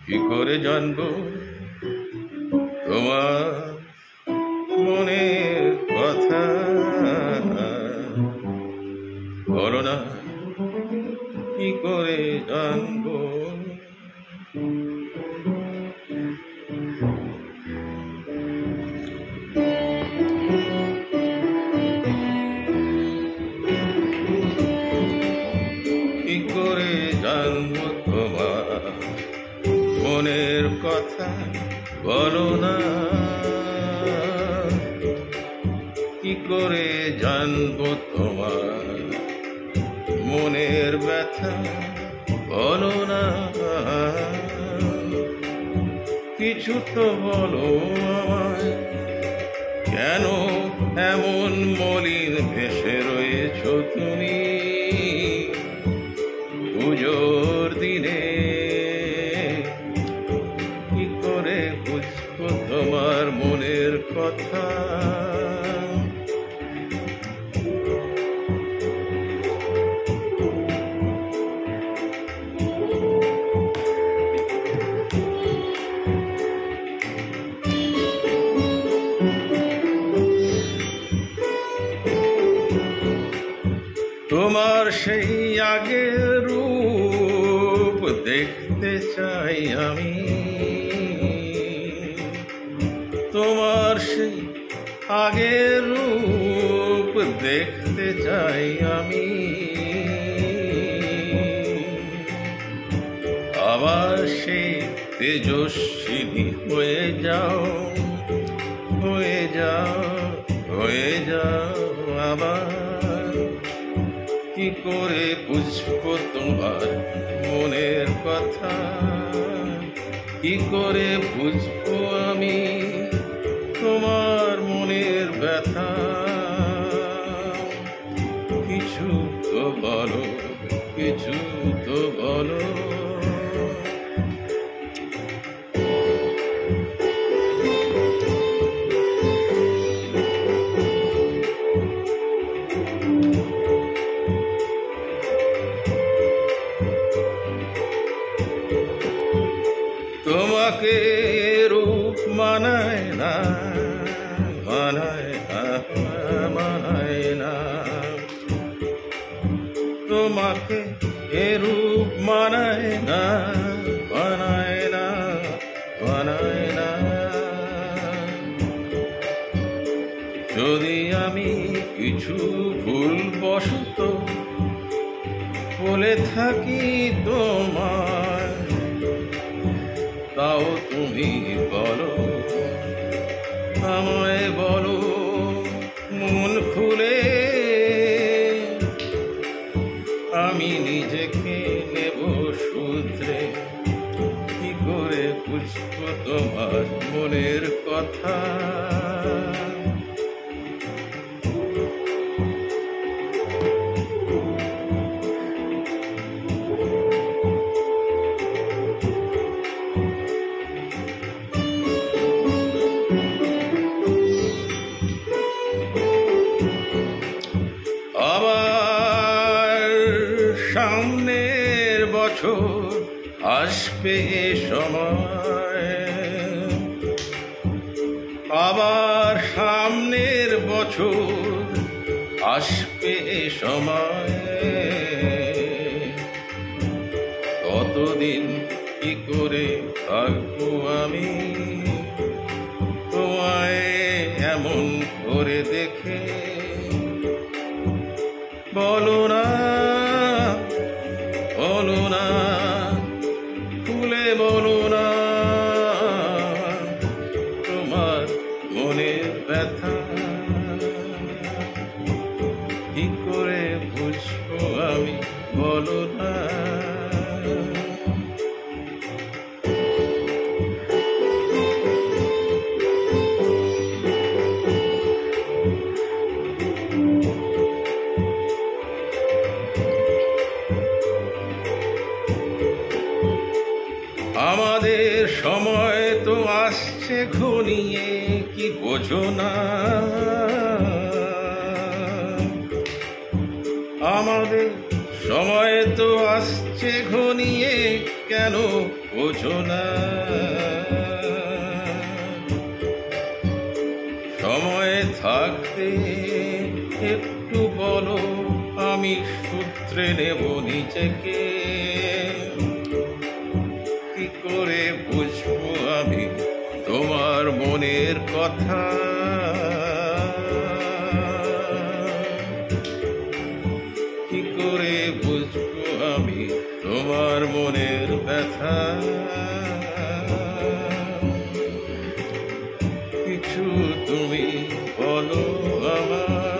কি করে জানবো তোমার মনের কথা? বলো না, কি করে জানবো? কি করে জানবো তোমার মনের কথা? বলো না, কি করে জানবো তোমার মনের ব্যথা? বলো না, কিছু তো বলো আমায়। কেন এমন মলিন ভেসে রয়েছ তুমি পুজোর দিনে? কি করে বুঝবো তোমার মনের কথা? তোমার সেই আগের রূপ দেখতে চাই আমি, তোমার সেই আগের রূপ দেখতে চাই আমি। আবার সেই তেজস্বিনী হয়ে যাও, হয়ে যাও, হয়ে যাও আবার। কি করে বুঝবো তোমার মনের কথা? কি করে বুঝবো আমি তোমার মনের ব্যথা? কিছু তো বলো, কিছু তো বলো। তোমাকে রূপ মানায় না, মানায় না, মানায় না। তোমাকে রূপ মানায় না, মানায় না, মানায় না। যদি আমি কিছু ভুলবশত বলে থাকি তোমার, তাও তুমি বলো, আমায় বলো মন খুলে। আমি নিজেকে নেব শুধরে। কি করে বুঝবো তোমার মনের কথা? আবার সামনের বছর আসবে এ সময়, আবার সামনের বছর আসবে এ সময়। কতদিন কি করে থাকবো আমি তোমায় এমন করে দেখে? বলো না, বলো না, খুলে বলো না তোমার মনের ব্যথা। কি করে বুঝবো আমি? বলো না। আমাদের সময় তো আসছে ঘনিয়ে, কি বোঝো না? আমাদের সময় তো আসছে ঘনিয়ে, কেন বোঝো না? সময় থাকতে একটু বলো, আমি সূত্রে নেব নিজেকে। কি করে বুঝবো আমি তোমার মনের কথা? কি করে বুঝবো আমি তোমার মনের ব্যথা? কিছু তুমি বলো আমার।